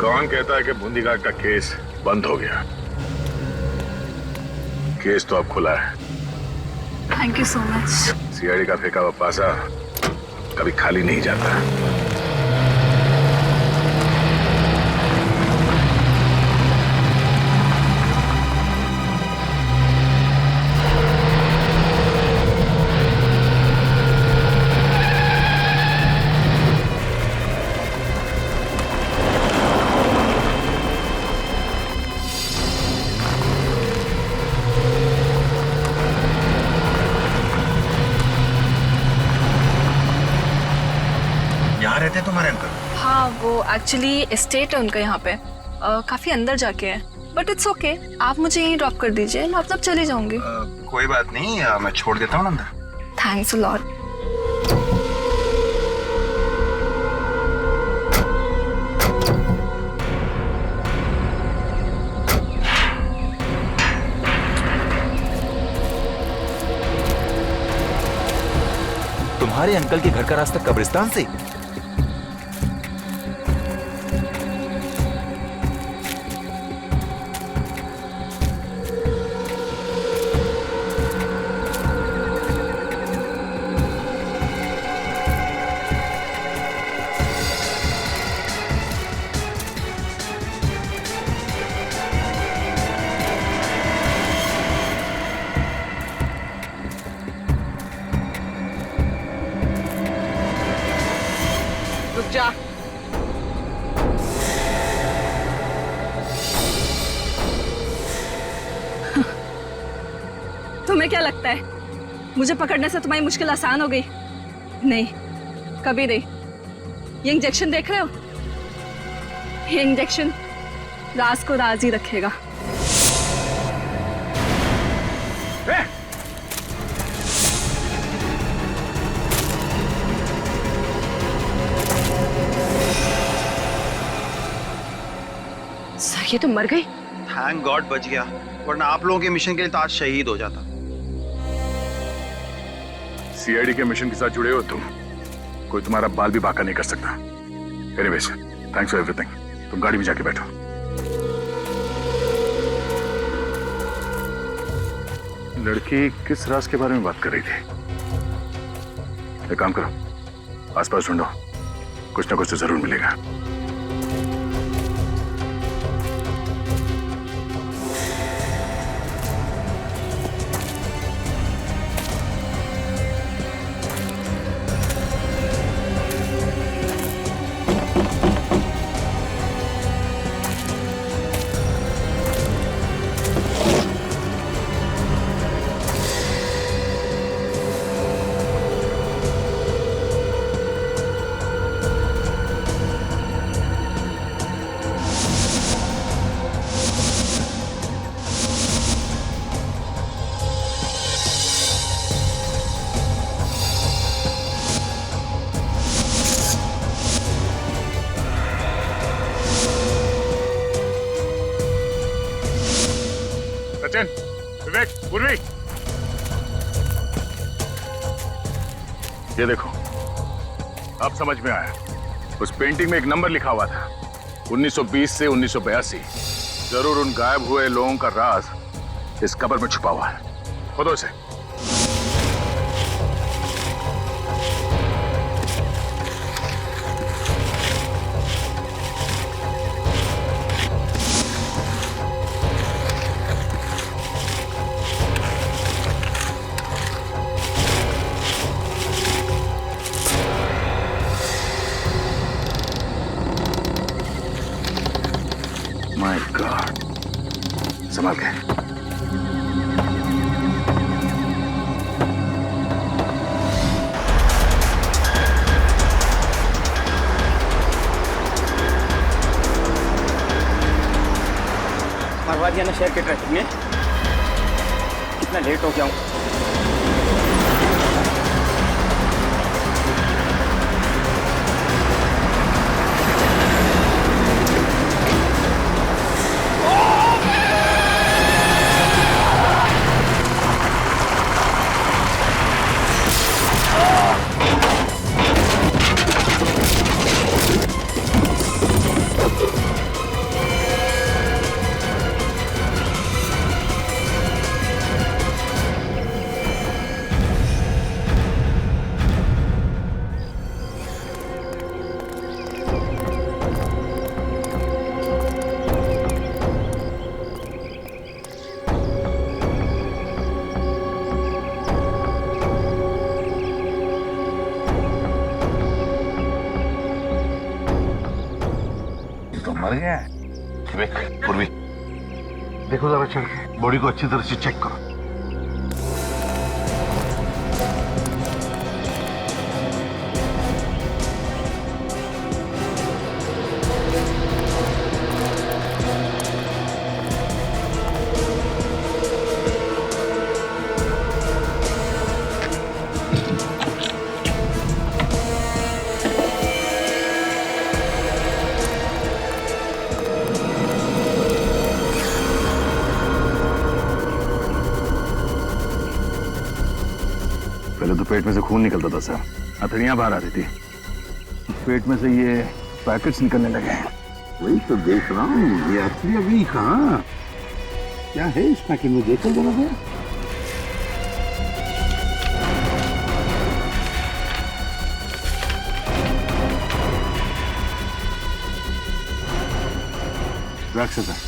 कौन कहता है कि बूंदी घाट का केस बंद हो गया? केस तो अब खुला है। Thank you so much. CID का फेंका हुआ पासा कभी खाली नहीं जाता। यहाँ रहते हैं तुम्हारे अंकल? हाँ, वो एक्चुअली एस्टेट है उनका यहाँ पे, काफी अंदर जाके है, बट इट्स ओके। आप मुझे यहीं ड्रॉप कर दीजिए, मैं अब तक चली जाऊंगी। कोई बात नहीं, मैं छोड़ देता हूँ अंदर। Thanks a lot. तुम्हारे अंकल के घर का रास्ता कब्रिस्तान से? रुक जा। तुम्हें क्या लगता है मुझे पकड़ने से तुम्हारी मुश्किल आसान हो गई? नहीं, कभी नहीं। ये इंजेक्शन देख रहे हो? ये इंजेक्शन राज को राज ही रखेगा। सर, ये तो मर गई। थैंक गॉड बच गया, वरना आप लोगों के मिशन के लिए तो आज शहीद हो जाता। सीआईडी के मिशन के साथ जुड़े हो तुम, कोई तुम्हारा बाल भी बांका नहीं कर सकता। Anyways, thanks for everything. तुम गाड़ी में जाके बैठो। लड़की किस राज के बारे में बात कर रही थी? एक काम करो, आसपास ढूंढो, कुछ ना कुछ तो जरूर मिलेगा। सचिन, विवेक, पूर्वी, ये देखो, अब समझ में आया। उस पेंटिंग में एक नंबर लिखा हुआ था, 1920 से 1982। जरूर उन गायब हुए लोगों का राज इस कब्र में छुपा हुआ है। खोदो इसे। माय गॉड, संभाल के। मरवा दिया ना शहर के ट्रैफिक में। कितना लेट हो गया हूँ। तो मर गया है। विवेक, पूर्वी, देखो जरा चल के बॉडी को अच्छी तरह से चेक करो। पहले तो पेट में से खून निकलता था सर, हथेलियां बाहर आती थी, पेट में से ये पैकेट्स निकलने लगे हैं। वही तो देख रहा हूँ, ये असली अभी कहाँ? क्या है इस पैकेट में, देखो जरा भैया। ड्रग्स है सर।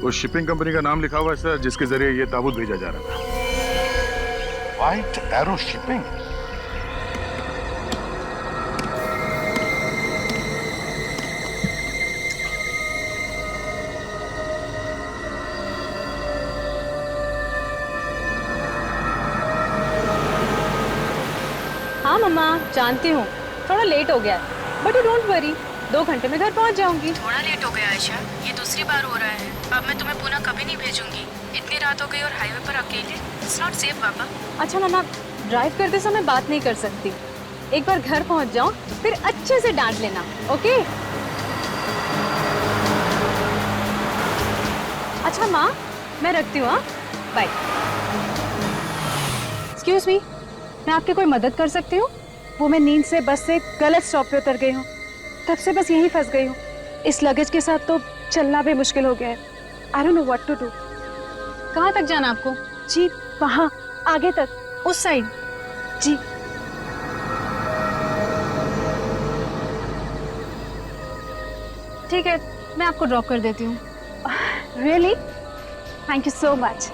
उस शिपिंग कंपनी का नाम लिखा हुआ है सर, जिसके जरिए ये ताबूत भेजा जा रहा था। White arrow shipping. हाँ मम्मा, जानती हूँ थोड़ा लेट हो गया है, बट यू डोंट वरी, 2 घंटे में घर पहुँच जाऊंगी। थोड़ा लेट हो गया आयशा, ये दूसरी बार हो रहा है। अब मैं तुम्हें पुणे कभी नहीं भेजूंगी। इतनी रात हो गई और हाईवे पर अकेले, इट्स नॉट सेफ पापा। अच्छा मम्मा, ड्राइव करते समय बात नहीं कर सकती, एक बार घर पहुँच जाओ फिर अच्छे से डांट लेना, ओके? अच्छा माँ, मैं रखती हूँ, हाँ, बाय। एक्सक्यूज मी, मैं आपकी कोई मदद कर सकती हूँ? वो मैं नींद से बस से गलत स्टॉप पे उतर गई हूँ, तब से बस यहीं फंस गई हूँ। इस लगेज के साथ तो चलना भी मुश्किल हो गया है। I don't know what to do. कहाँ तक जाना आपको? जी वहाँ आगे तक, उस साइड? जी। ठीक है, मैं आपको ड्रॉप कर देती हूँ। Really? Thank you so much.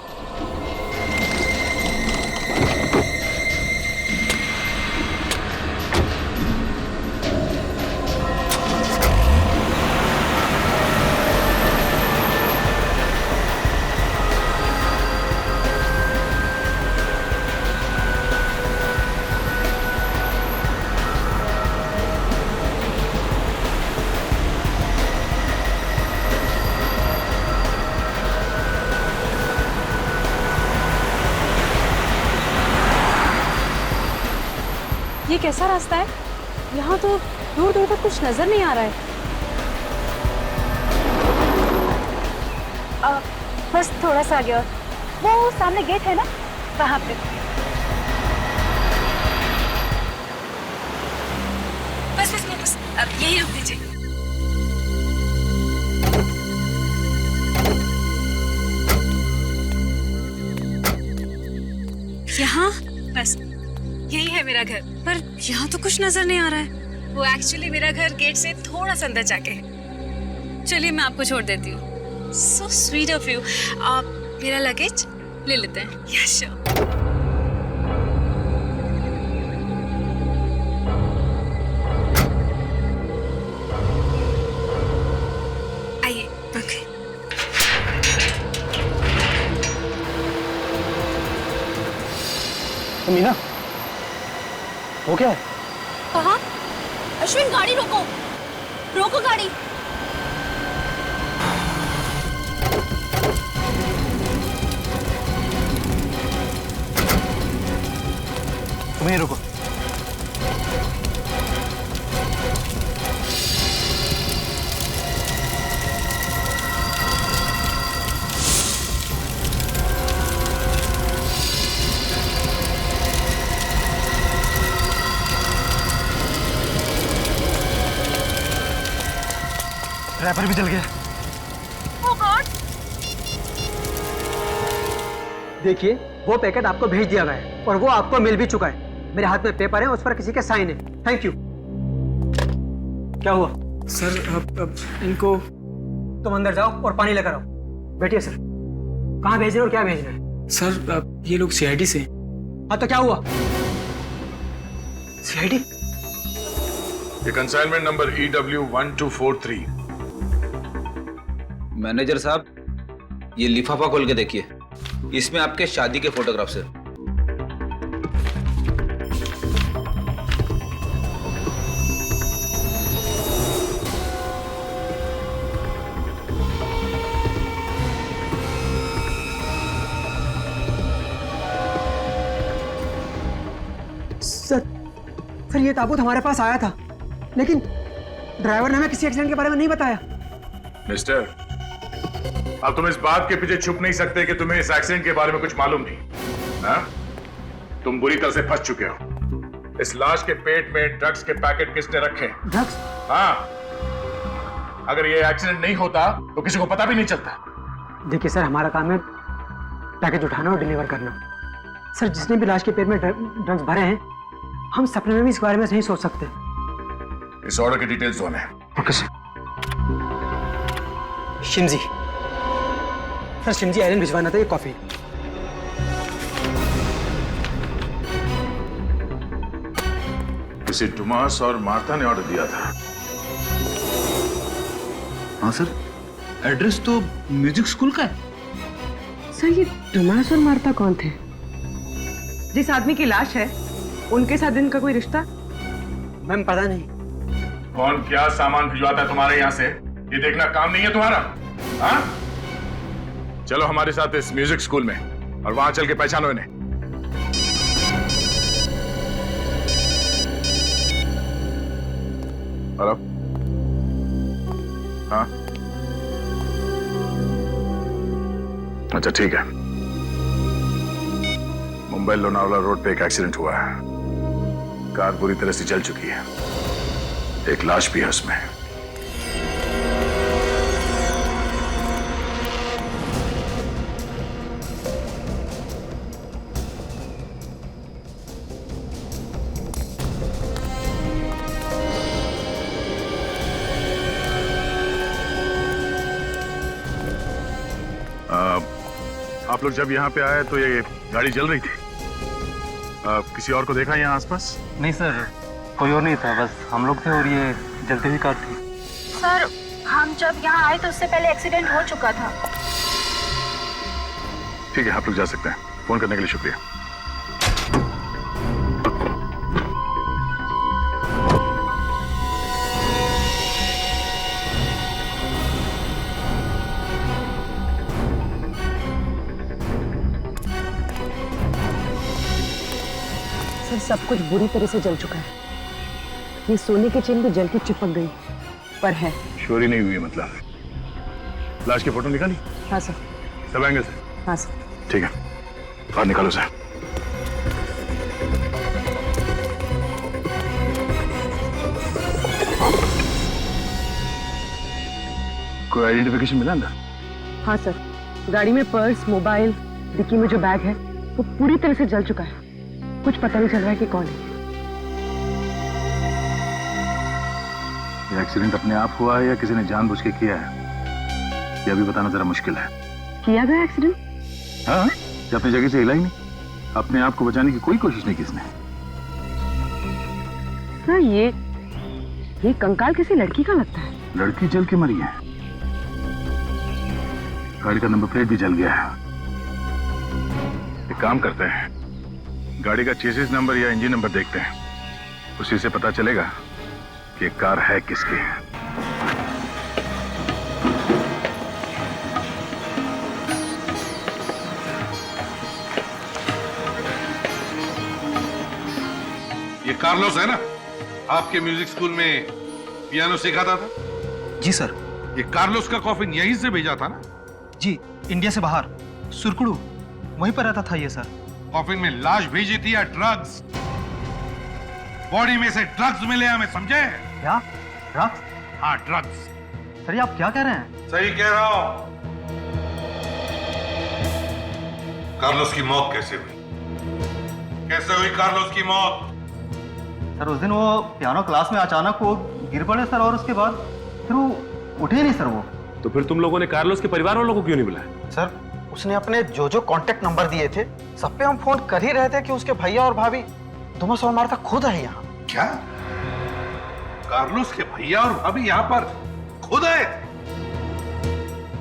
ये कैसा रास्ता है? यहाँ तो दूर दूर तक कुछ नजर नहीं आ रहा है। बस थोड़ा सा आगे और वो सामने गेट है ना, वहाँ पे। बस बस बस, अब यही रोक दीजिए। यहाँ बस, यही है मेरा घर। पर यहाँ तो कुछ नजर नहीं आ रहा है। वो एक्चुअली मेरा घर गेट से थोड़ा सा अंदर जाके है। चलिए मैं आपको छोड़ देती हूँ। So sweet of you. आप मेरा लगेज ले लेते हैं? Yes sure. आइए। ओके। मीना, वो क्या है? कहाँ? अश्विन, गाड़ी रोको, रोको गाड़ी। तुम्हें रोको। रैपर भी जल गया। Oh God! देखिए, वो पैकेट आपको भेज दिया गया है और वो आपको मिल भी चुका है। मेरे हाथ में पेपर है, उस पर किसी के साइन है। Thank you. क्या हुआ? सर अब इनको। तुम अंदर जाओ और पानी लेकर आओ। बैठिए सर। कहाँ भेजना है और क्या भेजना है? सर ये लोग सीआईडी से। हाँ तो क्या हुआ? सीआईडी? ये कंसाइनमेंट नंबर EW1243। मैनेजर साहब, ये लिफाफा खोल के देखिए, इसमें आपके शादी के फोटोग्राफ्स है। सर ये ताबूत हमारे पास आया था, लेकिन ड्राइवर ने हमें किसी एक्सीडेंट के बारे में नहीं बताया। मिस्टर, अब तुम इस बात के पीछे छुप नहीं सकते कि तुम्हें इस एक्सीडेंट के बारे में कुछ मालूम नहीं। हाँ? तुम बुरी तरह से फंस चुके हो। इस लाश के पेट में ड्रग्स के पैकेट किसने रखे? ड्रग्स? हाँ, अगर ये एक्सीडेंट नहीं होता तो किसी को पता भी नहीं चलता। देखिए सर, हमारा काम है पैकेज उठाना और डिलीवर करना। सर, जिसने भी लाश के पेट में ड्रग्स भरे हैं, हम सपने में भी इस बारे में नहीं सोच सकते। इस ऑर्डर की डिटेल्स दो हमें। Okay sir. शिमजी सर, शिमजी आइलैंड भिजवाना था ये कॉफी। इसे टुमास और मार्था ने ऑर्डर दिया था। हाँ सर, एड्रेस तो म्यूजिक स्कूल का है। सर ये टुमास और मार्था कौन थे? जिस आदमी की लाश है उनके साथ इनका कोई रिश्ता? मैम पता नहीं। कौन क्या सामान भिजवाता है तुम्हारे यहाँ से, ये देखना काम नहीं है तुम्हारा? हाँ? चलो हमारे साथ इस म्यूजिक स्कूल में और वहां चल के पहचानो इन्हें। हेलो? हाँ? अच्छा ठीक है। मुंबई लोनावला रोड पे एक एक्सीडेंट हुआ है। कार पूरी तरह से जल चुकी है, एक लाश भी है उसमें। आप लोग जब यहाँ पे आए तो ये गाड़ी जल रही थी। किसी और को देखा यहाँ आसपास? नहीं सर, कोई और नहीं था, बस हम लोग थे और ये जलती हुई कार थी। सर हम जब यहाँ आए तो उससे पहले एक्सीडेंट हो चुका था। ठीक है, आप लोग जा सकते हैं। फोन करने के लिए शुक्रिया। सर सब कुछ बुरी तरह से जल चुका है। ये सोने की चेन भी जल के चिपक गई, पर है। चोरी नहीं हुई मतलब? लाश की फोटो निकाली? हाँ सर। सब एंगल से? हाँ सर। ठीक है, बाहर निकालो सर। कोई आइडेंटिफिकेशन मिला अंदर? हाँ सर, गाड़ी में पर्स, मोबाइल, डिक्की में जो बैग है वो पूरी तरह से जल चुका है। कुछ पता नहीं चल रहा है कि कौन है। ये एक्सीडेंट अपने आप हुआ है या किसी ने जानबूझ के किया है, ये अभी बताना जरा मुश्किल है। किया गया एक्सीडेंट? हाँ, ये अपनी जगह से हिला ही नहीं। अपने आप को बचाने की कोई कोशिश नहीं किसने। सर ये कंकाल किसी लड़की का लगता है। लड़की जल के मरी है, गाड़ी का नंबर प्लेट भी जल गया है। एक काम करते हैं, गाड़ी का चेसिस नंबर या इंजन नंबर देखते हैं, उसी से पता चलेगा कि कार है किसकी। ये कार्लोस है ना, आपके म्यूजिक स्कूल में पियानो सिखाता था? जी सर। ये कार्लोस का कॉफिन यहीं से भेजा था ना? जी, इंडिया से बाहर सुरकुड़ू वहीं पर रहता था ये सर। कॉफिन में लाश भेजी थी या ड्रग्स? बॉडी में से ड्रग्स मिले हमें, समझे? क्या ड्रग्स? हाँ ड्रग्स। सर ये आप क्या कह रहे हैं? सही कह रहा हूं। कार्लोस की मौत कैसे हुई? कैसे हुई कार्लोस की मौत? सर उस दिन वो पियानो क्लास में अचानक वो गिर पड़े सर, और उसके बाद फिर वो उठे नहीं सर वो। तो फिर तुम लोगों ने कार्लोस के परिवार वालों को क्यों नहीं बुलाया? सर उसने अपने जो जो कांटेक्ट नंबर दिए थे सब पे हम फोन कर ही रहे थे कि उसके भैया और भाभी थॉमस और मार्था खुद है यहाँ। क्या कार्लोस के भैया और भाभी यहाँ पर खुद है?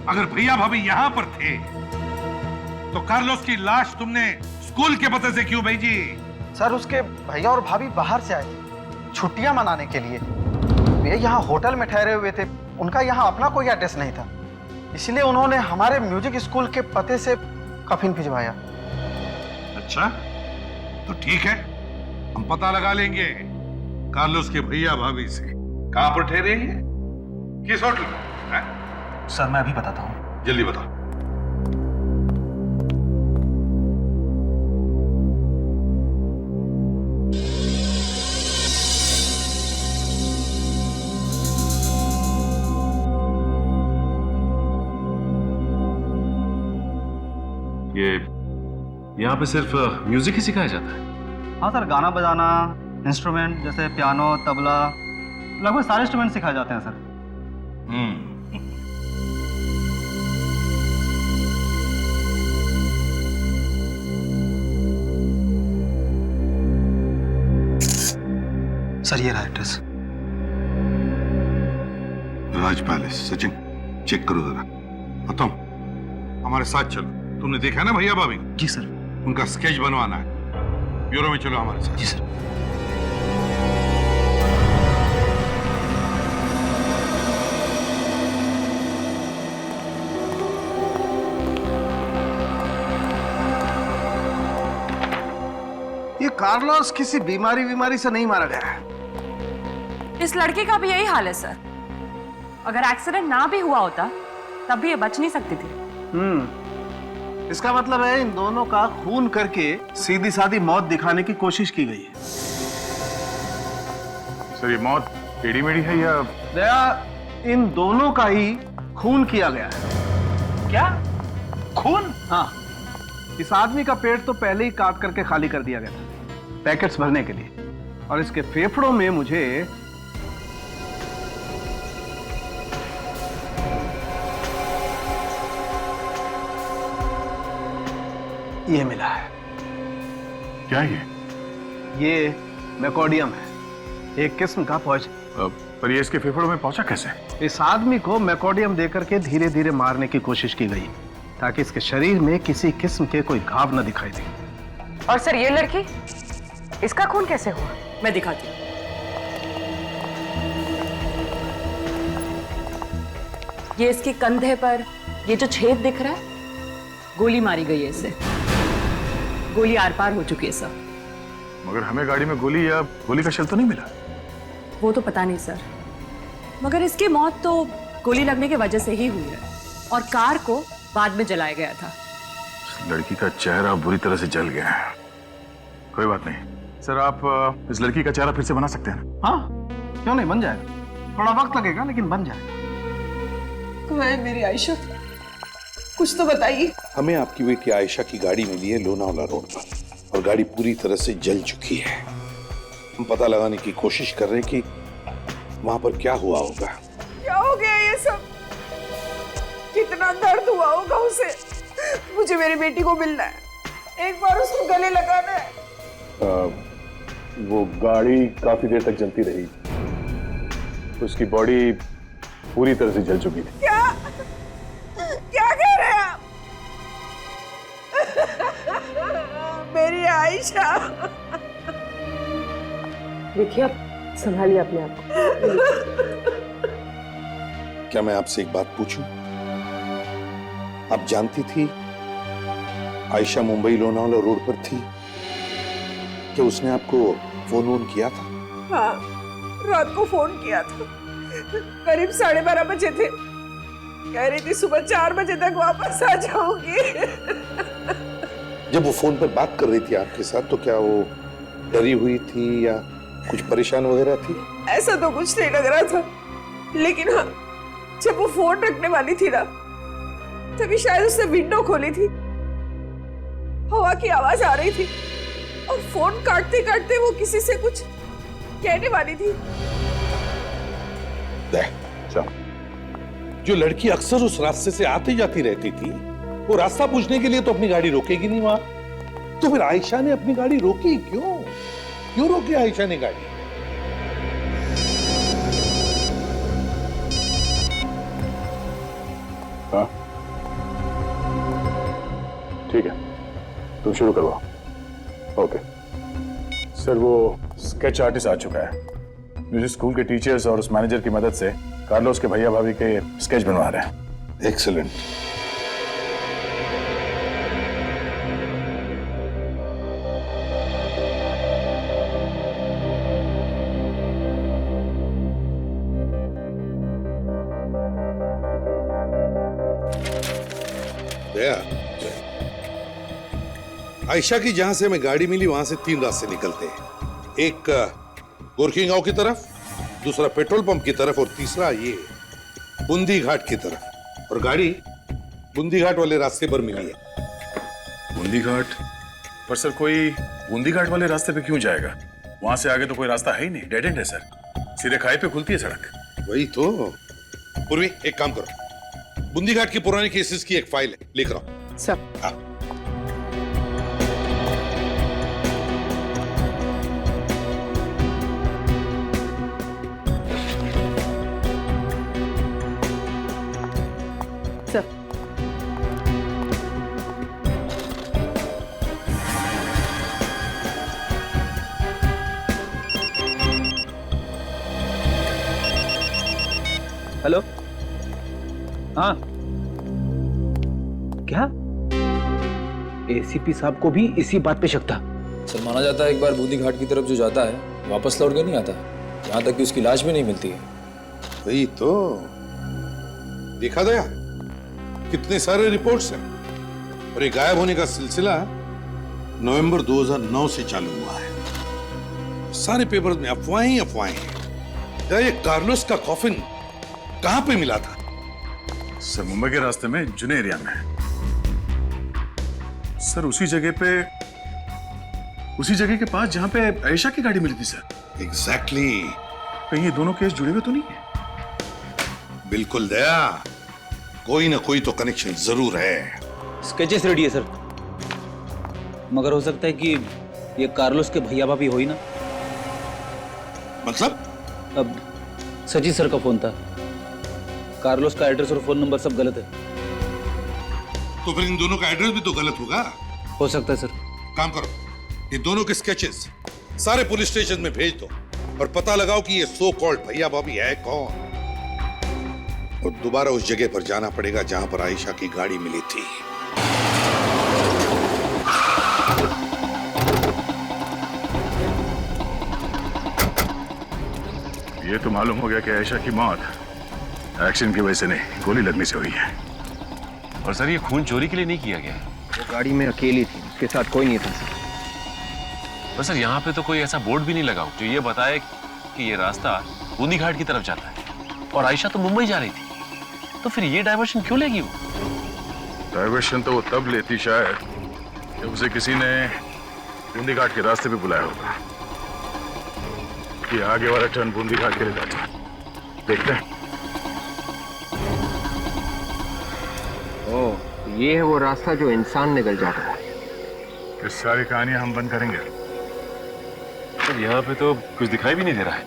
अगर भैया भाभी यहाँ पर थे तो कार्लोस की लाश तुमने स्कूल के पते से क्यों भेजी? सर उसके भैया और भाभी बाहर से आए थे छुट्टियां मनाने के लिए। वे यहाँ होटल में ठहरे हुए थे, उनका यहाँ अपना कोई एड्रेस नहीं था, इसलिए उन्होंने हमारे म्यूजिक स्कूल के पते से कफिन भिजवाया। अच्छा तो ठीक है, हम पता लगा लेंगे कार्लोस के भैया भाभी से कहां पर ठहरे हैं, किस होटल में। सर मैं अभी बताता हूँ। जल्दी बताओ। ये यहाँ पे सिर्फ म्यूजिक ही सिखाया जाता है? हाँ सर, गाना बजाना, इंस्ट्रूमेंट जैसे पियानो, तबला, लगभग सारे इंस्ट्रूमेंट सिखाए जाते हैं सर। सर ये रहा एड्रेस। राज पैलेस। सचिन चेक करो जरा। बताओ, हमारे साथ चलो। तुमने देखा ना भैया भाभी? जी सर। उनका स्केच बनवाना है, ब्यूरो में चलो हमारे साथ। जी सर। ये कार्लोस किसी बीमारी से नहीं मारा गया है। इस लड़की का भी यही हाल है सर। अगर एक्सीडेंट ना भी हुआ होता तब भी ये बच नहीं सकती थी। इसका मतलब है इन दोनों का खून करके सीधी सादी मौत दिखाने की कोशिश की गई है। सर ये मौत टेढ़ी मेढ़ी है या? दया, इन दोनों का ही खून किया गया है। क्या खून? हाँ, इस आदमी का पेट तो पहले ही काट करके खाली कर दिया गया था पैकेट्स भरने के लिए, और इसके फेफड़ों में मुझे ये मिला है। क्या ये मैकोडियम है, एक किस्म का पॉइजन। पर ये इसके फेफड़ों में पहुंचा कैसे? इस आदमी को मैकोडियम देकर के धीरे धीरे मारने की कोशिश की गई ताकि इसके शरीर में किसी किस्म के कोई घाव न दिखाई दे। और सर ये लड़की, इसका खून कैसे हुआ? मैं दिखाती हूँ। ये इसके कंधे पर ये जो छेद दिख रहा है, गोली मारी गई है इसे। गोली आर पार हो चुकी है सर। मगर हमें गाड़ी में गोली या गोली का शेल तो नहीं मिला। वो तो पता नहीं सर, मगर इसकी मौत तो गोली लगने की वजह से ही हुई है, और कार को बाद में जलाया गया था। लड़की का चेहरा बुरी तरह से जल गया है। कोई बात नहीं सर, आप इस लड़की का चेहरा फिर से बना सकते हैं ना? हाँ, क्यों नहीं, बन जाएगा। थोड़ा वक्त लगेगा लेकिन बन जाएगा। मेरी आयशा, कुछ तो बताइए। हमें आपकी बेटी आयशा की गाड़ी मिली है लोनावाला रोड पर, और गाड़ी पूरी तरह से जल चुकी है। हम पता लगाने की कोशिश कर रहे हैं कि वहां पर क्या हुआ होगा। क्या हो गया ये सब? कितना दर्द हुआ होगा उसे। मुझे मेरी बेटी को मिलना है, एक बार उसको गले लगाना है। वो गाड़ी काफी देर तक जलती रही, उसकी बॉडी पूरी तरह से जल चुकी थी। क्या क्या कह रहे हैं आप? मेरी आयशा। देखिए, आप संभालिए अपने आप को। क्या मैं आपसे एक बात पूछूं? आप जानती थी आयशा मुंबई लोनावाला रोड पर थी? क्या उसने आपको फोन किया था? हाँ, रात को फोन किया था, करीब 12:30 बजे थे। कह रही थी सुबह 4 बजे तक वापस आ जाऊंगी। जब वो फोन पर बात कर रही थी आपके साथ, तो क्या वो डरी हुई थी या कुछ परेशान वगैरह थी? ऐसा तो कुछ नहीं लग रहा था, लेकिन हाँ, जब वो फोन रखने वाली थी ना, तभी शायद उसने विंडो खोली थी, हवा की आवाज आ रही थी, और फोन काटते काटते वो किसी से कुछ कहने वाली थी। जो लड़की अक्सर उस रास्ते से आती जाती रहती थी, वो रास्ता पूछने के लिए तो अपनी गाड़ी रोकेगी नहीं वहां। तो फिर आयशा ने अपनी गाड़ी रोकी क्यों? क्यों रोकी आयशा ने गाड़ी? हाँ ठीक है, तुम शुरू करवाओ। ओके सर, वो स्केच आर्टिस्ट आ चुका है। मुझे स्कूल के टीचर्स और उस मैनेजर की मदद से कार्लोस के भैया भाभी के स्केच बनवा रहे हैं। एक्सीलेंट। आयशा की जहां से हमें गाड़ी मिली वहां से 3 रास्ते निकलते हैं। एक गोरखी गांव की तरफ, दूसरा पेट्रोल पंप की तरफ और तीसरा ये बूंदी घाट की तरफ। और गाड़ी बूंदी घाट वाले रास्ते पर मिली है। बूंदी घाट? पर सर कोई बूंदी घाट वाले रास्ते पे क्यों जाएगा? वहां से आगे तो कोई रास्ता है ही नहीं, डेड एंड है सर। सीधे खाई पे खुलती है सड़क। वही तो। पूर्वी एक काम करो, बूंदी घाट की पुरानी केसेस की एक फाइल है, लिख रहा हूं। सब हाँ। सब हेलो। हाँ क्या? एसीपी साहब को भी इसी बात पे शक था। सर माना जाता है एक बार बूंदी घाट की तरफ जो जाता है वापस लौट के नहीं आता, यहाँ तक कि उसकी लाश भी नहीं मिलती है। वही तो। देखा दया, कितने सारे रिपोर्ट्स हैं। और ये गायब होने का सिलसिला नवंबर 2009 से चालू हुआ है। सारे पेपर्स में अफवाहें ही अफवाहें हैं। क्या ये कार्लोस का कॉफिन कहां पे मिला था? सर मुंबई के रास्ते में, जुने एरिया में। सर उसी जगह के पास जहां पे आयशा की गाड़ी मिली थी सर। एग्जैक्टली। कहीं ये दोनों केस जुड़े हुए तो नहीं है? बिल्कुल दया, कोई ना कोई तो कनेक्शन जरूर है। स्केचेस रेडी है सर, मगर हो सकता है कि ये कार्लोस के भैया भाभी हो ही ना। मतलब? अब सचिन सर का फोन था, कार्लोस का एड्रेस और फोन नंबर सब गलत है। तो फिर इन दोनों का एड्रेस भी तो गलत होगा। हो सकता है सर। काम करो, ये दोनों के स्केचेस सारे पुलिस स्टेशन में भेज दो और पता लगाओ कि ये सो कॉल्ड भैया भाभी है कौन। और दोबारा उस जगह पर जाना पड़ेगा जहां पर आयशा की गाड़ी मिली थी। ये तो मालूम हो गया कि आयशा की मौत एक्सीडेंट की वजह से नहीं, गोली लगने से हुई है। और सर ये खून चोरी के लिए नहीं किया गया। वो गाड़ी में अकेली थी, उसके साथ कोई नहीं था सर। पर सर यहाँ पे तो कोई ऐसा बोर्ड भी नहीं लगा जो ये बताए कि ये रास्ता बूंदी घाट की तरफ जाता है और आयशा तो मुंबई जा रही थी। तो फिर ये डाइवर्शन क्यों लेगी वो? डाइवर्शन तो वो तब लेती शायद जब उसे किसी ने बूंदी घाट के रास्ते पे बुलाया होगा कि आगे वाला टर्न बूंदी घाट के लिए जाता है। देखते हैं। ओह, ये है वो रास्ता जो इंसान निकल जाता है। इस सारी कहानियां हम बंद करेंगे। सर यहाँ पे तो कुछ दिखाई भी नहीं दे रहा है,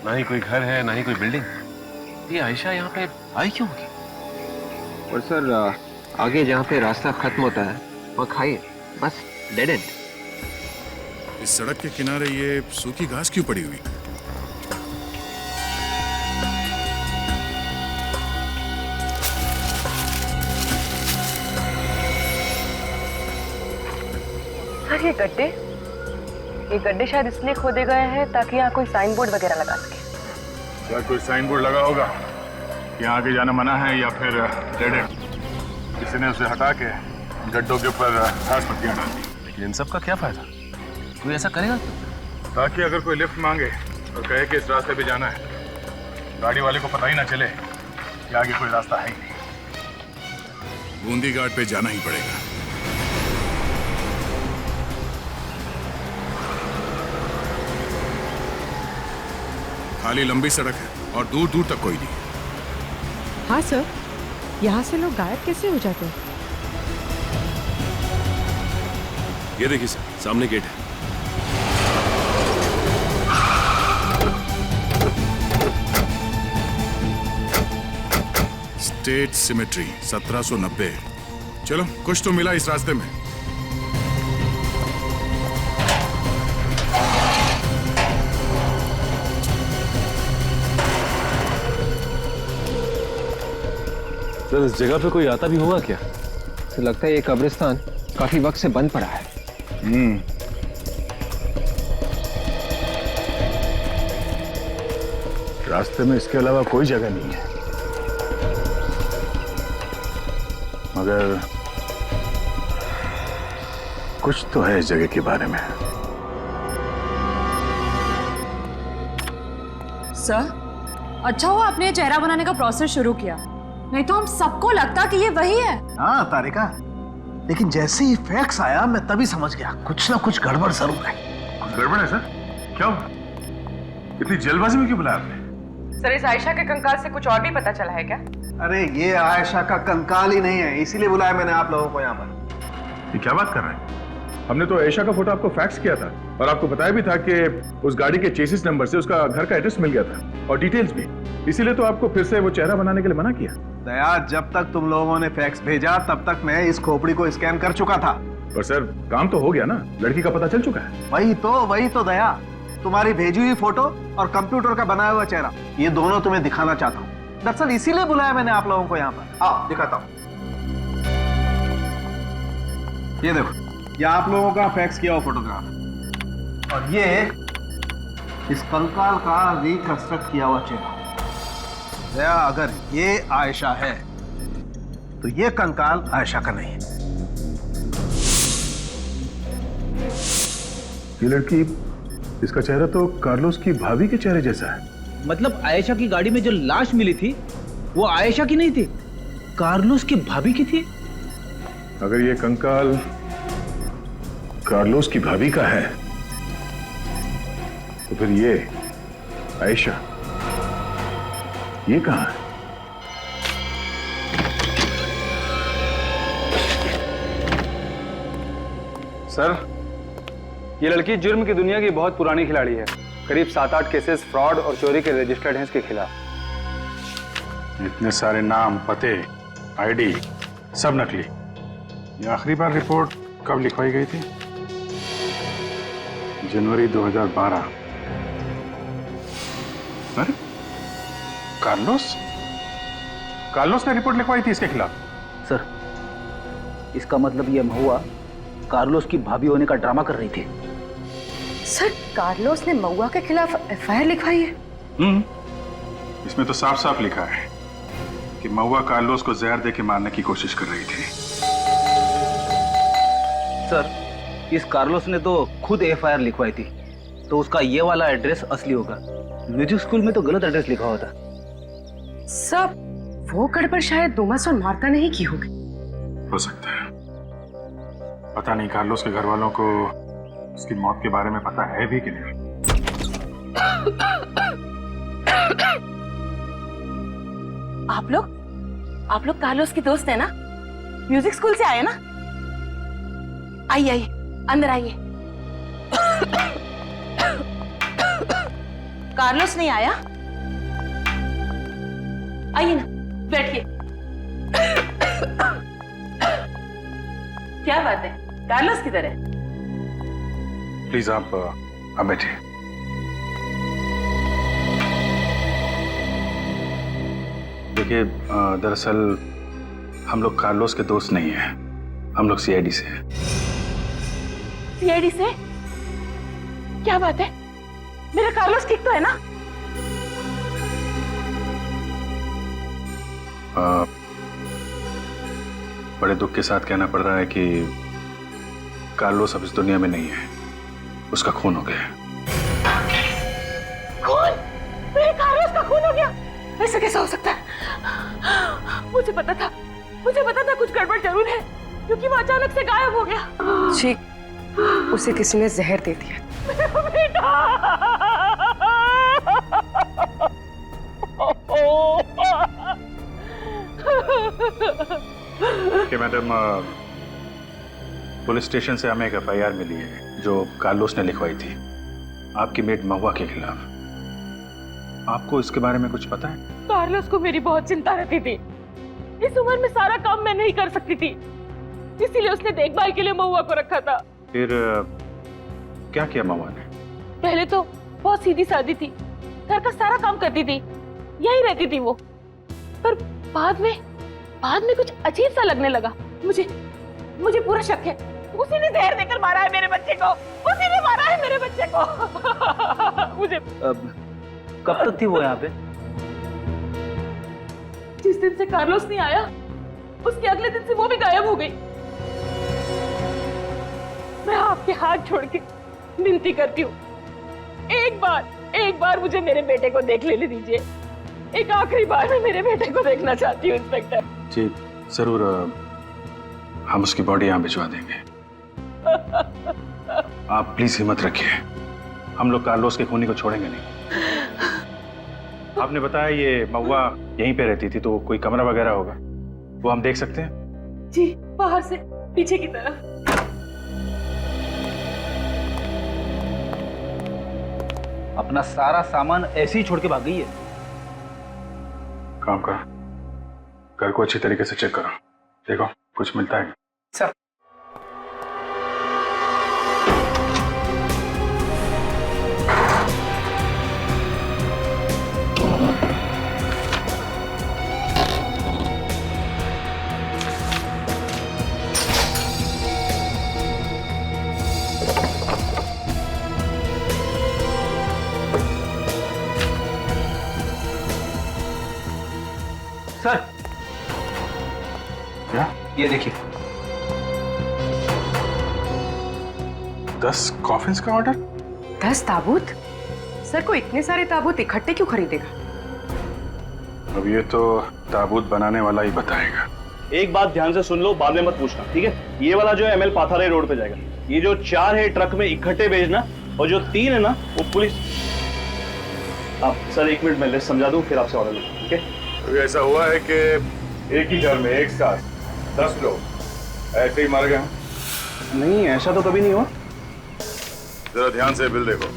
ना ही कोई घर है ना ही कोई बिल्डिंग। ये आयशा यहाँ पे आई क्यों होगी? और सर आगे जहाँ पे रास्ता खत्म होता है वहाँ खाई है, बस डेड एंड। इस सड़क के किनारे ये सूखी घास क्यों पड़ी हुई? सर ये गड्ढे शायद इसलिए खोदे गए हैं ताकि यहाँ कोई साइन बोर्ड वगैरह लगा सके। क्या कोई साइन बोर्ड लगा होगा कि यहाँ आगे जाना मना है, या फिर डेड एंड? किसी ने उसे हटा के गड्ढों के ऊपर घास पत्तियां डाल दी। लेकिन इन सब का क्या फायदा? कोई ऐसा करेगा ताकि अगर कोई लिफ्ट मांगे और कहे कि इस रास्ते पे जाना है, गाड़ी वाले को पता ही ना चले कि आगे कोई रास्ता है ही नहीं। बूंदी घाट पे जाना ही पड़ेगा। खाली लंबी सड़क है और दूर दूर तक कोई नहीं। हाँ सर, यहाँ से लोग गायब कैसे हो जाते हैं? ये देखिए सर, सामने गेट है। State symmetry 1790। चलो कुछ तो मिला इस रास्ते में। सर इस जगह पे कोई आता भी होगा क्या? तो लगता है ये कब्रिस्तान काफी वक्त से बंद पड़ा है। रास्ते में इसके अलावा कोई जगह नहीं है, मगर कुछ तो है इस जगह के बारे में। सर, अच्छा हुआ आपने ये चेहरा बनाने का प्रोसेस शुरू किया, नहीं तो हम सबको लगता कि ये वही है। हाँ तारिका, लेकिन जैसे ही फैक्स आया मैं तभी समझ गया कुछ ना कुछ गड़बड़ जरूर है। कुछ गड़बड़ है सर? क्या हुआ? इतनी जल्दबाजी में क्यों बुलाया आपने? सर, इस आयशा के कंकाल से कुछ और भी पता चला है क्या? अरे ये आयशा का कंकाल ही नहीं है, इसीलिए बुलाया मैंने आप लोगों को यहाँ पर। ये क्या बात कर रहे हैं? हमने तो आयशा का फोटो आपको फैक्स किया था और आपको बताया भी था कि उस गाड़ी के चेसिस नंबर से उसका घर का एड्रेस मिल गया था और डिटेल्स भी, इसीलिए तो आपको फिर से वो चेहरा बनाने के लिए मना किया। दया, जब तक तुम लोगों ने फैक्स भेजा तब तक मैं इस खोपड़ी को स्कैन कर चुका था। पर सर काम तो हो गया ना, लड़की का पता चल चुका है। वही तो दया, तुम्हारी भेजी हुई फोटो और कंप्यूटर का बनाया हुआ चेहरा, ये दोनों तुम्हें दिखाना चाहता हूँ। दरअसल इसीलिए बुलाया मैंने आप लोगों को यहाँ पर। आओ दिखाता हूँ। ये देखो, ये आप लोगों का फैक्स किया हुआ फोटोग्राफ और ये इस कंकाल का रिकंस्ट्रक्ट किया हुआ चेहरा। दया, अगर ये आयशा है तो ये कंकाल आयशा का नहीं है। ये लड़की, इसका चेहरा तो कार्लोस की भाभी के चेहरे जैसा है। मतलब आयशा की गाड़ी में जो लाश मिली थी वो आयशा की नहीं थी, कार्लोस की भाभी की थी। अगर ये कंकाल कार्लोस की भाभी का है तो फिर ये आयशा ये कहां है? सर, ये लड़की जुर्म की दुनिया की बहुत पुरानी खिलाड़ी है। करीब 7-8 केसेस फ्रॉड और चोरी के रजिस्टर्ड हैं इसके खिलाफ। इतने सारे नाम, पते, आईडी सब नकली। ये आखिरी बार रिपोर्ट कब लिखवाई गई थी? जनवरी 2012। अरे कार्लोस ने रिपोर्ट लिखवाई थी इसके खिलाफ। सर, इसका मतलब ये महुआ कार्लोस की भाभी होने का ड्रामा कर रही थी। सर, कार्लोस ने महुआ के खिलाफ एफआईआर लिखवाई है? इसमें तो साफ साफ लिखा है कि महुआ कार्लोस को जहर दे के मारने की कोशिश कर रही थी। सर, इस कार्लोस ने तो खुद एफआईआर लिखवाई थी, तो उसका ये वाला एड्रेस असली होगा। म्यूजिक स्कूल में तो गलत एड्रेस लिखा हुआ था। सब वो गड़बड़ शायद डोमस और मार्ता ने ही की होगी। हो सकता है, पता नहीं कार्लोस के घर वालों को उसकी मौत के बारे में पता है भी कि नहीं। आप लोग कार्लोस की दोस्त है ना? म्यूजिक स्कूल से आए ना? आइए अंदर आइए। कार्लोस नहीं आया? आइए ना, बैठिए। क्या बात है, कार्लोस किधर है? प्लीज आप बैठिए। देखिए, दरअसल हम लोग कार्लोस के दोस्त नहीं हैं, हम लोग सीआईडी से हैं। सीआईडी से? क्या बात है, मेरा कार्लोस ठीक तो है ना? बड़े दुख के साथ कहना पड़ रहा है कि कार्लोस अब इस दुनिया में नहीं है, उसका खून हो गया। खून? मेरे कार्लोस का खून हो गया? ऐसा कैसा हो सकता है? मुझे पता था कुछ गड़बड़ जरूर है, क्योंकि वो अचानक से गायब हो गया। जी, उसे किसी ने जहर दे दिया। मेरा बेटा! कि मैडम, पुलिस स्टेशन से हमें एक एफआईआर मिली है जो कार्लोस ने लिखवाई थी आपकी मेड महुआ के खिलाफ। आपको इसके बारे में कुछ पता है? कार्लोस को मेरी बहुत चिंता रहती थी। इस उम्र में सारा काम मैं नहीं कर सकती थी, इसीलिए उसने देखभाल के लिए महुआ को रखा था। फिर क्या किया महुआ ने? पहले तो बहुत सीधी सादी थी, घर का सारा काम करती थी, यही रहती थी वो। पर बाद में कुछ अजीब सा लगने लगा। मुझे पूरा शक है उसी ने जहर देकर मारा है मेरे बच्चे को। उसी ने मारा है मेरे बच्चे को। मुझे कब तक थी वो यहाँ पे? जिस दिन से कार्लोस नहीं आया उसके अगले दिन से वो भी गायब हो गई। मैं आपके हाथ छोड़ के विनती करती हूँ, एक बार मुझे मेरे बेटे को देख लेने दीजिए। एक आखिरी बार मैं मेरे बेटे को देखना चाहती हूँ इंस्पेक्टर। जी जरूर, हम उसकी बॉडी यहाँ भिजवा देंगे। आप प्लीज हिम्मत रखिए, हम लोग कार्लोस के खूनी को छोड़ेंगे नहीं। आपने बताया ये महुआ यहीं पे रहती थी, तो कोई कमरा वगैरह होगा, वो हम देख सकते हैं? जी, बाहर से पीछे की तरफ। अपना सारा सामान ऐसे ही छोड़ के भाग गई है। काम करो, घर को अच्छी तरीके से चेक करो, देखो कुछ मिलता है। सर सर क्या? ये देखिए 10 कॉफिन्स का ऑर्डर। 10 ताबूत? सर को इतने सारे ताबूत इकट्ठे क्यों खरीदेगा? अब ये तो ताबूत बनाने वाला ही बताएगा। एक बात ध्यान से सुन लो, बाद में मत पूछना, ठीक है? ये वाला जो है ML पाथारे रोड पे जाएगा। ये जो 4 है ट्रक में इकट्ठे भेजना, और जो 3 है ना वो पुलिस। आप सर 1 मिनट में लिस्ट समझा दूं, फिर आपसे ऑर्डर लूंगा, ठीक है? तो ऐसा हुआ है कि एक ही घर में एक साथ 10 लोग ऐसे ही मर गए? नहीं, ऐसा तो कभी नहीं हुआ। जरा ध्यान से बिल देखो।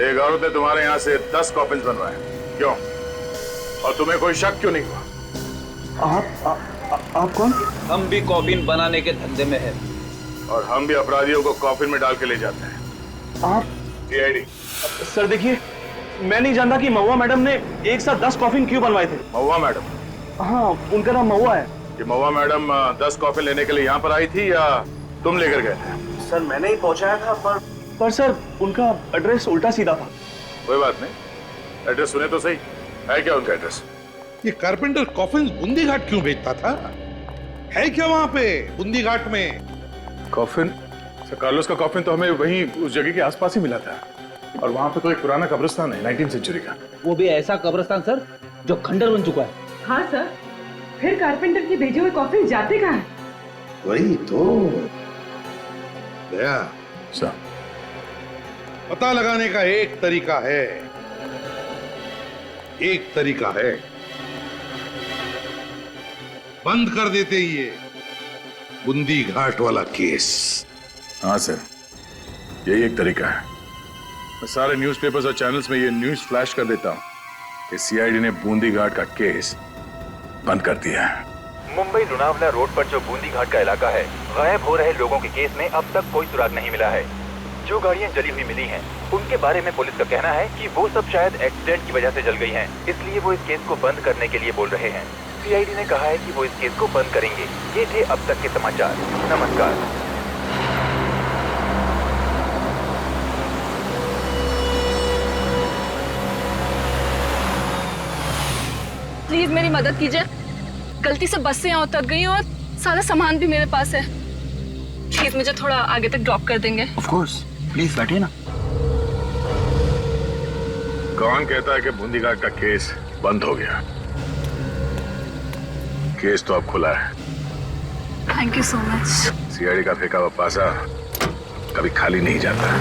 एक औरत ने तुम्हारे यहाँ से 10 कॉफिन्स बनवाए, क्यों? और तुम्हें कोई शक क्यों नहीं हुआ? आप कौन? हम भी कॉफिन बनाने के धंधे में है, और हम भी अपराधियों को कॉफिन में डाल के ले जाते हैं। आप? CID। सर देखिए, मैं नहीं जानता कि महुआ मैडम ने एक साथ 10 कॉफिन क्यों बनवाए थे। महुआ मैडम? हाँ, उनका नाम महुआ है। कि महुआ मैडम 10 कॉफिन लेने के लिए यहाँ पर आई थी या तुम लेकर गए थे? सर मैंने ही पहुंचाया था, पर सर उनका एड्रेस उल्टा सीधा था। कोई बात नहीं, एड्रेस सुने तो सही। है क्या उनका एड्रेस? ये कारपेंटर कॉफिन बूंदी घाट क्यों बेचता था? है क्या वहां पे बूंदी घाट में कॉफिन? सर कार्लोस का कॉफिन तो हमें वहीं उस जगह के आसपास ही मिला था, और वहां पे तो एक पुराना कब्रिस्तान है 19th सेंचुरी का। वो भी ऐसा कब्रिस्तान सर जो खंडर बन चुका है। हाँ सर, फिर कारपेंटर की भेजे हुए कॉफिन जाते कहाँ हैं? वही तो दया सर, पता लगाने का एक तरीका है, बंद कर देते ये बूंदी घाट वाला केस। हाँ सर, यही एक तरीका है। मैं सारे न्यूज़पेपर्स और चैनल्स में ये न्यूज़ फ्लैश कर देता हूँ कि CID ने बूंदी घाट का केस बंद कर दिया है। मुंबई लोनावला रोड पर जो बूंदी घाट का इलाका है, गायब हो रहे लोगों के केस में अब तक कोई सुराग नहीं मिला है। जो गाड़ियां जली हुई मिली हैं, उनके बारे में पुलिस का कहना है कि वो सब शायद एक्सीडेंट की वजह से जल गई हैं, इसलिए वो इस केस को बंद करने के लिए बोल रहे हैं। CID ने कहा है कि वो इस केस को बंद करेंगे। ये थे अब तक के समाचार। नमस्कार। प्लीज मेरी मदद कीजिए, गलती से बस से यहाँ उतर गई हूँ और सारा सामान भी मेरे पास है। प्लीज मुझे थोड़ा आगे तक ड्रॉप कर देंगे? ऑफ कोर्स, प्लीज बैठिए ना। कौन कहता है कि बूंदी घाट का केस बंद हो गया? केस तो अब खुला है। Thank you so much. CID का फेंका हुआ पासा कभी खाली नहीं जाता।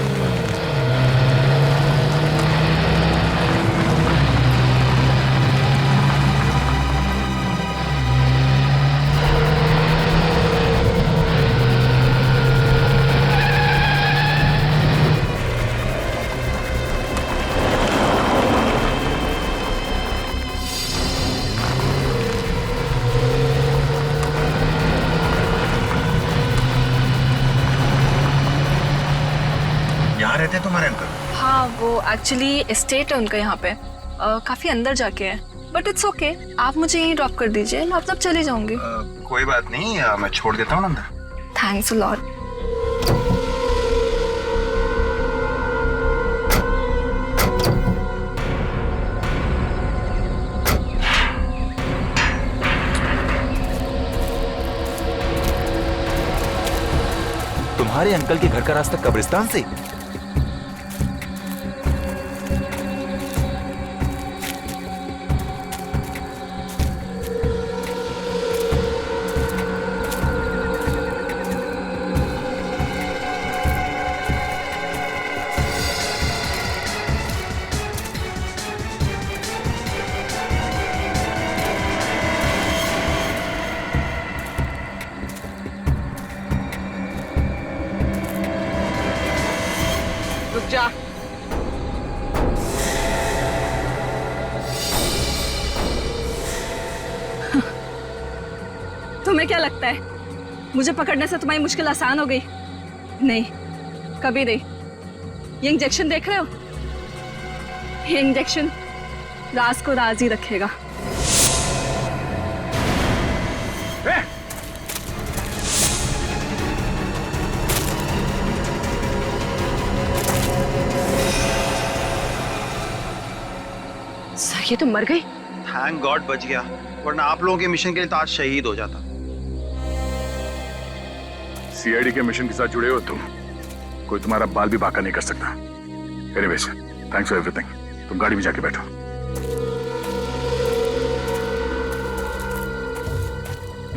रहते हैं तुम्हारे अंकल? हाँ, वो एक्चुअली एस्टेट है उनका यहाँ पे, काफी अंदर जाके है, बट इट्स ओके। आप मुझे यहीं ड्रॉप कर दीजिए, मैं तब चली जाऊंगी। कोई बात नहीं, मैं छोड़ देता हूँ अंदर। Thanks a lot. तुम्हारे अंकल के घर का रास्ता कब्रिस्तान से? रुक जा। तुम्हें क्या लगता है मुझे पकड़ने से तुम्हारी मुश्किल आसान हो गई? नहीं, कभी नहीं। ये इंजेक्शन देख रहे हो? ये इंजेक्शन राज को राज ही रखेगा। सर ये तो मर गई। थैंक गॉड बच गया, वरना आप लोगों के मिशन के लिए तो आज शहीद हो जाता। सीआईडी के मिशन के साथ जुड़े हो तुम, कोई तुम्हारा बाल भी बांका नहीं कर सकता। Anyways, thanks for everything. तुम गाड़ी में जाके बैठो।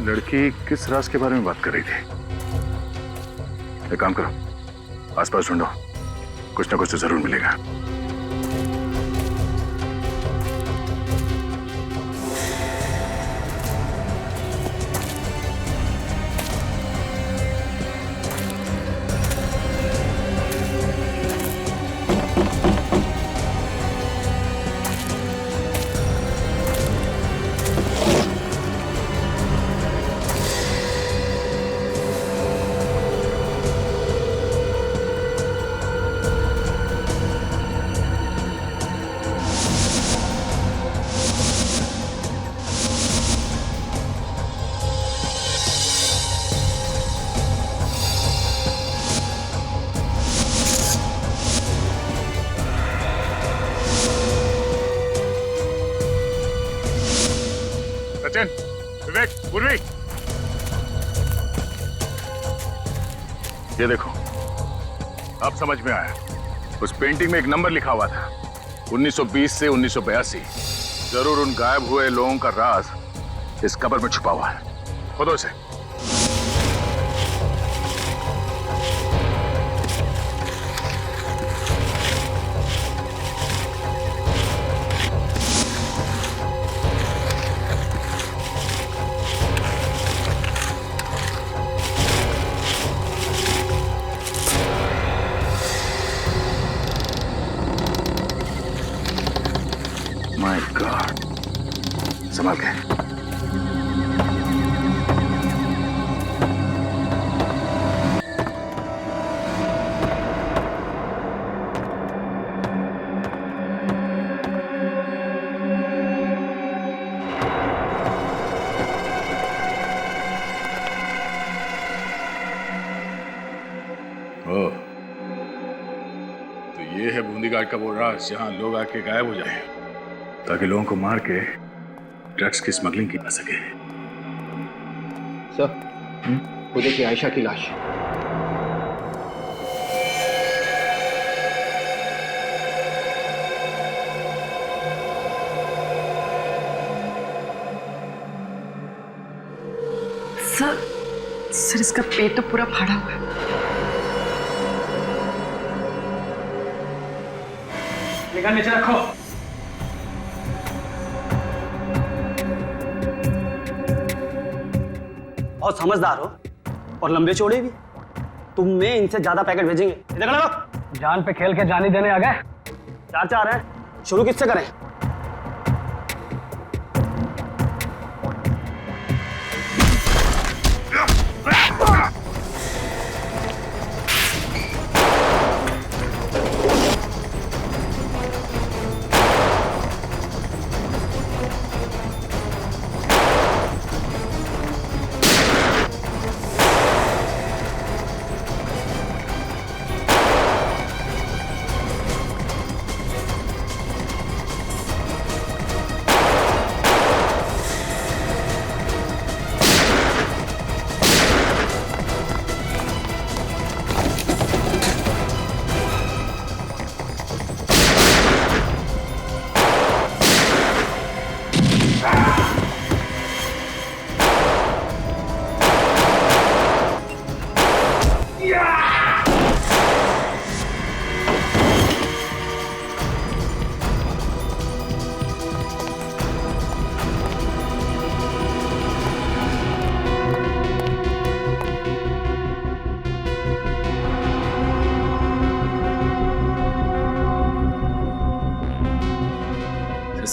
लड़की किस राज के बारे में बात कर रही थी? एक काम करो, आसपास ढूंढो, कुछ ना कुछ तो जरूर मिलेगा। सचिन, विवेक, पूर्वी, ये देखो, अब समझ में आया। उस पेंटिंग में एक नंबर लिखा हुआ था, 1920 से 1982। जरूर उन गायब हुए लोगों का राज इस कब्र में छुपा हुआ है। खोदो इसे। माय गॉड, संभाल के। ओह, तो ये है बूंदी घाट का वो राज जहां लोग आके गायब हो जाए, ताकि लोगों को मार के ड्रग्स की स्मगलिंग की जा सके। सर, वो देखिए आयशा की लाश। सर इसका पेट तो पूरा फाड़ा हुआ है। निगाह नीचे रखो। बहुत समझदार हो और लंबे चौड़े भी। तुम्हें इनसे ज्यादा पैकेट भेजेंगे। इधर लगो। जान पे खेल के जानी देने आ गए। चार चार हैं, शुरू किससे करें?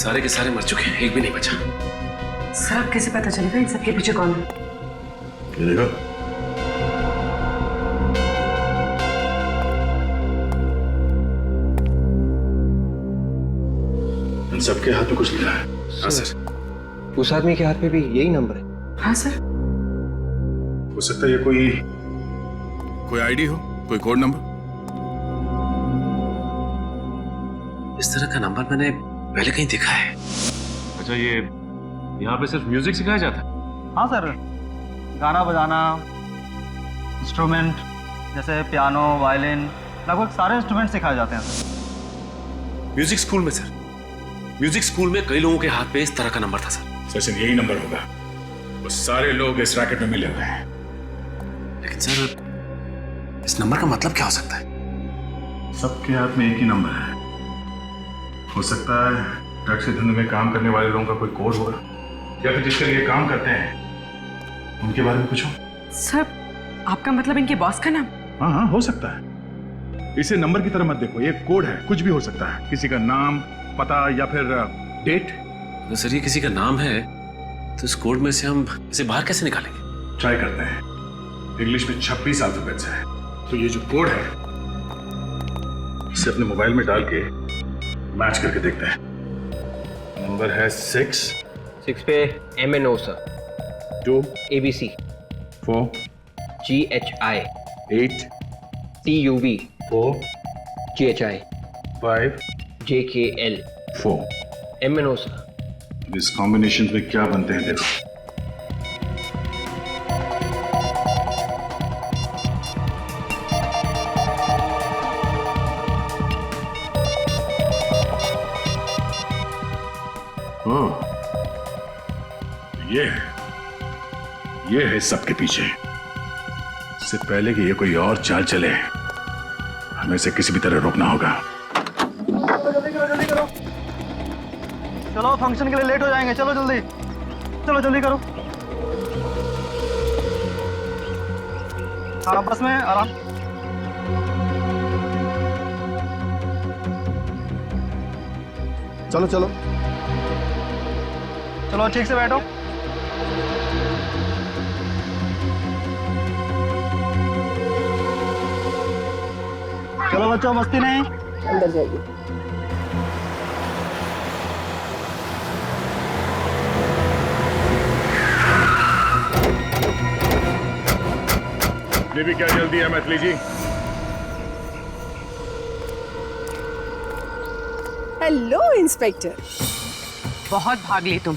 सारे के सारे मर चुके हैं, एक भी नहीं बचा। सर अब कैसे पता चलेगा इन सबके पीछे कौन है? ये देखो, इन सबके हाथ में कुछ लिखा है। हाँ सर। उस आदमी के हाथ में भी यही नंबर है। हाँ सर। हो सकता है ये कोई आईडी हो, कोई कोड नंबर। इस तरह का नंबर मैंने पहले कहीं देखा है। अच्छा, ये यहाँ पे सिर्फ म्यूजिक सिखाया जाता है? हाँ सर, गाना बजाना, इंस्ट्रूमेंट जैसे पियानो, वायलिन, लगभग सारे इंस्ट्रूमेंट सिखाए जाते हैं सर। म्यूजिक स्कूल में सर? म्यूजिक स्कूल में कई लोगों के हाथ पे इस तरह का नंबर था सर। सचिन, यही नंबर होगा। वो सारे लोग इस रैकेट में मिले हुए हैं। लेकिन सर, इस नंबर का मतलब क्या हो सकता है? सबके हाथ में एक ही नंबर है। हो सकता है ड्रग्स के धंधे में काम करने वाले लोगों का कोई कोड होगा, या फिर जिसके लिए काम करते हैं उनके बारे में पूछो। सर आपका मतलब इनके बॉस का नाम? हाँ हाँ, हो सकता है। इसे नंबर की तरह मत देखो, ये कोड है, कुछ भी हो सकता है। किसी का नाम, पता या फिर डेट। तो सर, ये किसी का नाम है तो इस कोड में से हम इसे बाहर कैसे निकालेंगे? ट्राई करते हैं। इंग्लिश में 26 अल्फाबेट्स है, तो ये जो कोड है इसे अपने मोबाइल में डाल के मैच करके देखते हैं। नंबर है 6 पे MNO sir, 2 ABC, 4 GHI, 8 TUV, 4 GHI, 5 JKL, 4। MNO sir. इस कॉम्बिनेशन में क्या बनते हैं देखो। ये है सबके पीछे। इससे पहले कि ये कोई और चाल चले, हमें इसे किसी भी तरह रोकना होगा। जल्दी करो। चलो, फंक्शन के लिए लेट हो जाएंगे। चलो जल्दी, चलो जल्दी करो। हाँ, बस में आराम। चलो चलो चलो, ठीक से बैठो। चलो बच्चों, मस्ती नहीं, अंदर जाइए। ये भी क्या जल्दी है मैथिली जी? हेलो इंस्पेक्टर, बहुत भाग ली तुम।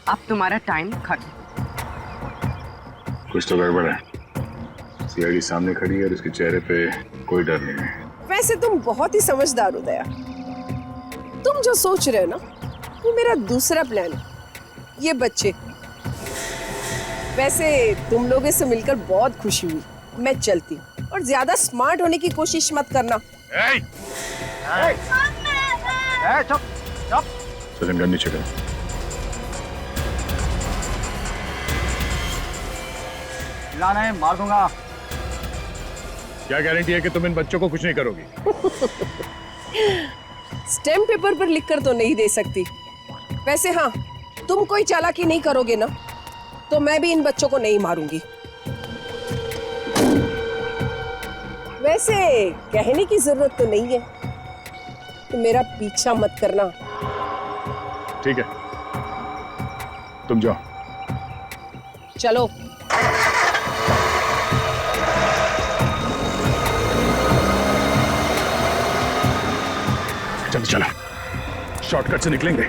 अब तुम्हारा टाइम खत्म। कुछ तो गड़बड़ है। सीआईडी सामने खड़ी है और उसके चेहरे पे कोई डर नहीं है। वैसे तुम बहुत ही समझदार हो दया। तुम जो सोच रहे हो ना, वो मेरा दूसरा प्लान है। ये बच्चे, वैसे तुम लोगों से मिलकर बहुत खुशी हुई। मैं चलती हूँ, और ज्यादा स्मार्ट होने की कोशिश मत करना। चुप चुप। सचिन, गन नीचे करो। लाना है, मार दूंगा। क्या गारंटी है कि तुम इन बच्चों को कुछ नहीं करोगी? स्टैम्प पेपर पर लिखकर तो नहीं दे सकती। वैसे हाँ, तुम कोई चालाकी नहीं करोगे ना, तो मैं भी इन बच्चों को नहीं मारूंगी। वैसे कहने की जरूरत तो नहीं है, तो मेरा पीछा मत करना। ठीक है, तुम जाओ। चलो। जल्दी चला, शॉर्टकट से निकलेंगे,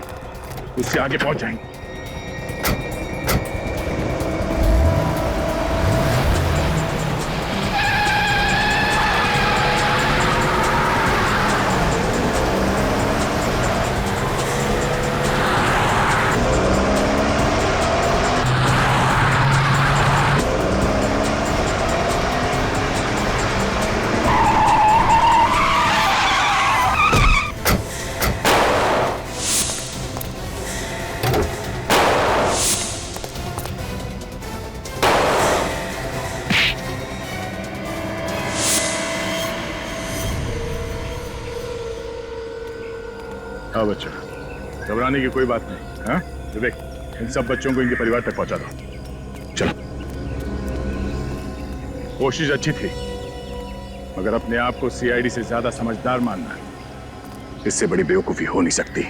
उससे आगे पहुंच जाएंगे। हाँ बच्चा, घबराने की कोई बात नहीं। हाँ विवेक, इन सब बच्चों को इनके परिवार तक पहुंचा दो। चलो। कोशिश अच्छी थी, मगर अपने आप को सीआईडी से ज्यादा समझदार मानना, इससे बड़ी बेवकूफी हो नहीं सकती।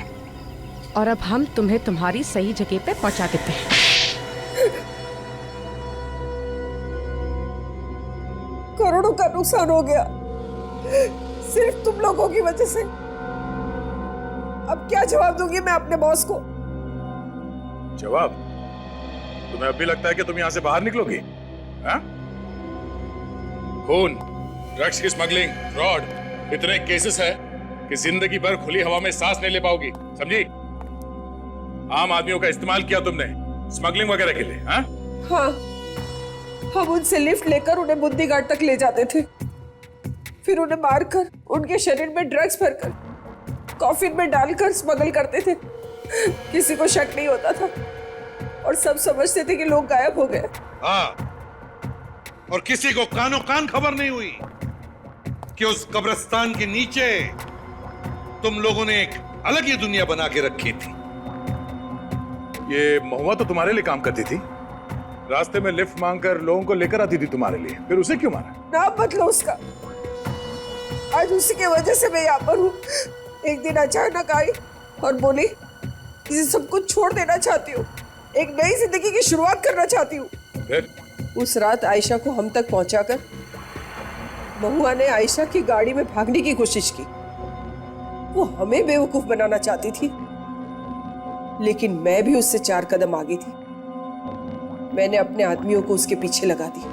और अब हम तुम्हें तुम्हारी सही जगह पे पहुंचा देते हैं। करोड़ों का नुकसान हो गया सिर्फ तुम लोगों की वजह से। अब क्या जवाब दूंगी मैं अपने बॉस को? जवाब? तुम्हें अब भी लगता है कि तुम यहां से बाहर निकलोगी? हाँ? खून, ड्रग्स की स्मगलिंग, फ्रॉड, इतने केसेस है कि जिंदगी भर खुली हवा में सांस नहीं ले पाओगी, समझी? आम आदमियों का इस्तेमाल किया तुमने स्मगलिंग वगैरह के लिए। हाँ? हाँ, हम उनसे लिफ्ट लेकर उन्हें बुंदी घाट तक ले जाते थे, फिर उन्हें मारकर उनके शरीर में ड्रग्स भरकर कॉफिन में डालकर स्मगल करते थे। किसी को शक नहीं होता था और सब समझते थे कि लोग गायब हो गए। हाँ, और किसी को कानो कान खबर नहीं हुई कि उस कब्रिस्तान के नीचे तुम लोगों ने एक अलग ही दुनिया बना के रखी थी। ये महुआ तो तुम्हारे लिए काम करती थी, रास्ते में लिफ्ट मांगकर लोगों को लेकर आती थी तुम्हारे लिए, फिर उसे क्यों मारा? नाम बदलो उसका। आज उसी की वजह से मैं यहाँ पर हूँ। एक दिन अचानक आई और बोली कि सब कुछ छोड़ देना चाहती हूँ, एक नई जिंदगी की शुरुआत करना चाहती हूँ। फिर उस रात आयशा को हम तक पहुंचाकर महुआ ने आयशा की गाड़ी में भागने की कोशिश की। वो हमें बेवकूफ बनाना चाहती थी, लेकिन मैं भी उससे 4 कदम आगे थी। मैंने अपने आदमियों को उसके पीछे लगा दी।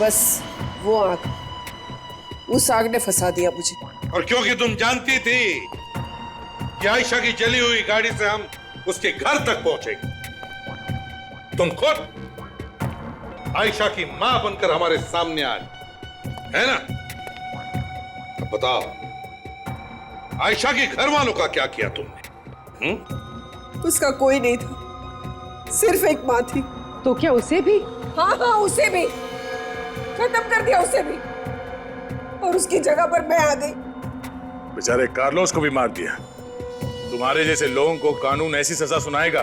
बस वो आग, उस आग ने फंसा दिया मुझे। और क्योंकि तुम जानती थी कि आयशा की जली हुई गाड़ी से हम उसके घर तक पहुंचेंगे, तुम खुद आयशा की मां बनकर हमारे सामने आ गई, है ना? अब बताओ, आयशा के घर वालों का क्या किया तुमने? उसका कोई नहीं था, सिर्फ एक मां थी। तो क्या उसे भी? हाँ हाँ, उसे भी खत्म कर दिया, उसे भी। और उसकी जगह पर मैं आ गई। बेचारे कार्लोस को भी मार दिया। तुम्हारे जैसे लोगों को कानून ऐसी सजा सुनाएगा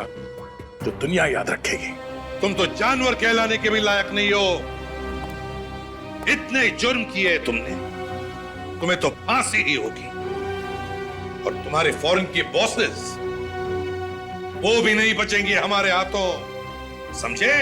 तो दुनिया याद रखेगी। तुम तो जानवर कहलाने के भी लायक नहीं हो। इतने जुर्म किए तुमने, तुम्हें तो फांसी ही होगी। और तुम्हारे फॉरेन के बॉसेस, वो भी नहीं बचेंगे हमारे हाथों, समझे?